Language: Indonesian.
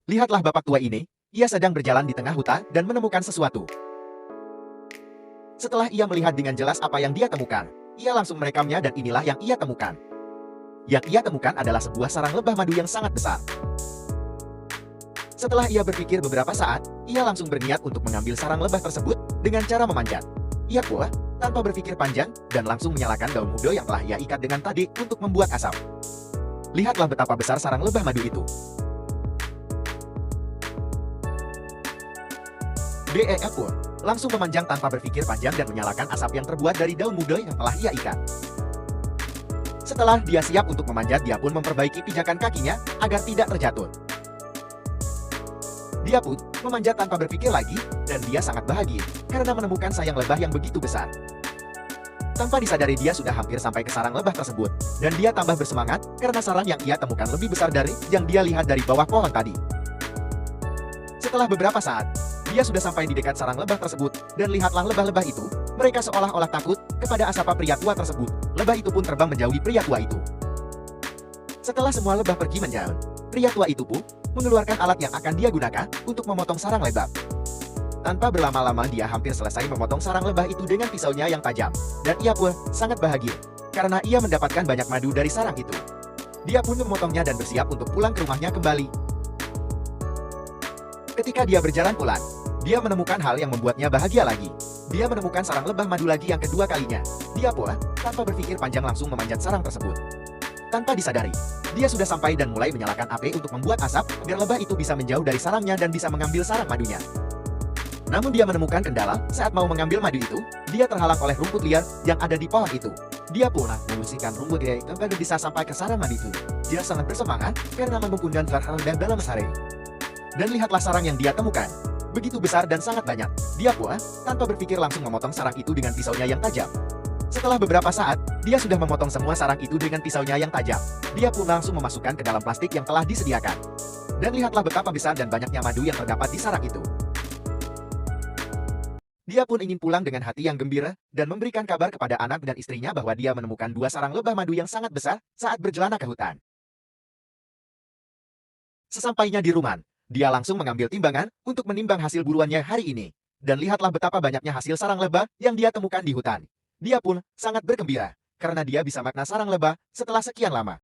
Lihatlah bapak tua ini, ia sedang berjalan di tengah hutan dan menemukan sesuatu. Setelah ia melihat dengan jelas apa yang dia temukan, ia langsung merekamnya dan inilah yang ia temukan. Yang ia temukan adalah sebuah sarang lebah madu yang sangat besar. Setelah ia berpikir beberapa saat, ia langsung berniat untuk mengambil sarang lebah tersebut dengan cara memanjat. Ia pula, tanpa berpikir panjang, dan langsung menyalakan daun mudo yang telah ia ikat dengan tadi untuk membuat asap. Lihatlah betapa besar sarang lebah madu itu. DEF pun langsung memanjang tanpa berpikir panjang dan menyalakan asap yang terbuat dari daun mudo yang telah ia ikat. Setelah dia siap untuk memanjat, dia pun memperbaiki pijakan kakinya agar tidak terjatuh. Dia pun memanjat tanpa berpikir lagi, dan dia sangat bahagia karena menemukan sayang lebah yang begitu besar. Tanpa disadari dia sudah hampir sampai ke sarang lebah tersebut, dan dia tambah bersemangat karena sarang yang ia temukan lebih besar dari yang dia lihat dari bawah pohon tadi. Setelah beberapa saat, dia sudah sampai di dekat sarang lebah tersebut, dan lihatlah lebah-lebah itu, mereka seolah-olah takut kepada asapa pria tua tersebut. Lebah itu pun terbang menjauhi pria tua itu. Setelah semua lebah pergi menjauh, pria tua itu pun mengeluarkan alat yang akan dia gunakan untuk memotong sarang lebah. Tanpa berlama-lama dia hampir selesai memotong sarang lebah itu dengan pisaunya yang tajam, dan ia pun sangat bahagia karena ia mendapatkan banyak madu dari sarang itu. Dia pun memotongnya dan bersiap untuk pulang ke rumahnya kembali. Ketika dia berjalan pulang, dia menemukan hal yang membuatnya bahagia lagi. Dia menemukan sarang lebah madu lagi yang kedua kalinya. Dia pula, tanpa berpikir panjang langsung memanjat sarang tersebut. Tanpa disadari, dia sudah sampai dan mulai menyalakan api untuk membuat asap agar lebah itu bisa menjauh dari sarangnya dan bisa mengambil sarang madunya. Namun dia menemukan kendala saat mau mengambil madu itu, dia terhalang oleh rumput liar yang ada di pohon itu. Dia pula membersihkan rumput liar itu agar bisa sampai ke sarang madu itu. Dia sangat bersemangat karena menemukan sarang dan dalam sehari. Dan lihatlah sarang yang dia temukan. Begitu besar dan sangat banyak. Dia pula, tanpa berpikir langsung memotong sarang itu dengan pisaunya yang tajam. Setelah beberapa saat, dia sudah memotong semua sarang itu dengan pisaunya yang tajam. Dia pun langsung memasukkan ke dalam plastik yang telah disediakan. Dan lihatlah betapa besar dan banyaknya madu yang terdapat di sarang itu. Dia pun ingin pulang dengan hati yang gembira, dan memberikan kabar kepada anak dan istrinya bahwa dia menemukan dua sarang lebah madu yang sangat besar saat berjalan ke hutan. Sesampainya di rumah, dia langsung mengambil timbangan untuk menimbang hasil buruannya hari ini. Dan lihatlah betapa banyaknya hasil sarang lebah yang dia temukan di hutan. Dia pun sangat bergembira, karena dia bisa makan sarang lebah setelah sekian lama.